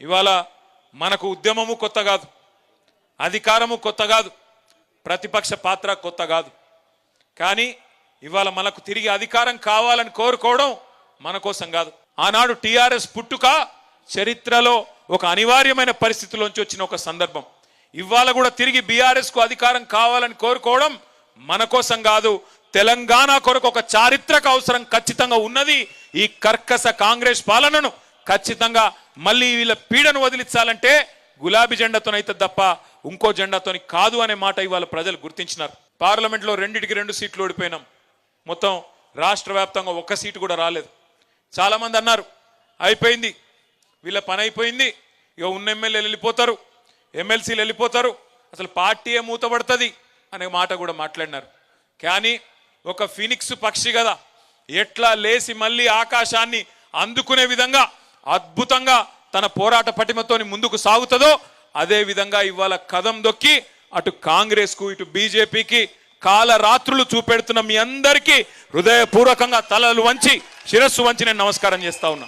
ఇవాళ మనకు ఉద్యమము కొత్త కాదు, అధికారము కొత్త కాదు, ప్రతిపక్ష పాత్ర కొత్త కాదు. కానీ ఇవాళ మనకు తిరిగి అధికారం కావాలని కోరుకోవడం మన కోసం కాదు. ఆనాడు టిఆర్ఎస్ పుట్టుక చరిత్రలో ఒక అనివార్యమైన పరిస్థితిలోంచి వచ్చిన ఒక సందర్భం. ఇవాళ కూడా తిరిగి బీఆర్ఎస్ కు అధికారం కావాలని కోరుకోవడం మన కోసం కాదు, తెలంగాణ కొరకు ఒక చారిత్రక అవసరం ఖచ్చితంగా ఉన్నది. ఈ కర్కశ కాంగ్రెస్ పాలనను ఖచ్చితంగా మళ్ళీ వీళ్ళ పీడను వదిలించాలంటే గులాబీ జెండాతోనైతే తప్ప ఇంకో జెండాతోని కాదు అనే మాట ఇవాళ ప్రజలు గుర్తించినారు. పార్లమెంట్లో 2 సీట్లు ఓడిపోయినాం, మొత్తం రాష్ట్ర వ్యాప్తంగా 1 సీటు కూడా రాలేదు. చాలా మంది అన్నారు అయిపోయింది, వీళ్ళ పని అయిపోయింది, ఇక ఉన్న ఎమ్మెల్యేలు వెళ్ళిపోతారు, ఎమ్మెల్సీలు వెళ్ళిపోతారు, అసలు పార్టీ మూతపడుతుంది అనే మాట కూడా మాట్లాడినారు. కానీ ఒక ఫినిక్స్ పక్షి కదా, ఎట్లా లేసి మళ్ళీ ఆకాశాన్ని అందుకునే విధంగా అద్భుతంగా తన పోరాట పటిమతోని ముందుకు సాగుతుందో అదే విధంగా ఇవాళ కదం దొక్కి అటు కాంగ్రెస్ కు ఇటు బీజేపీకి కాలరాత్రులు చూపెడుతున్న మీ అందరికీ హృదయపూర్వకంగా తలలు వంచి శిరస్సు వంచి నేను నమస్కారం చేస్తా ఉన్నా.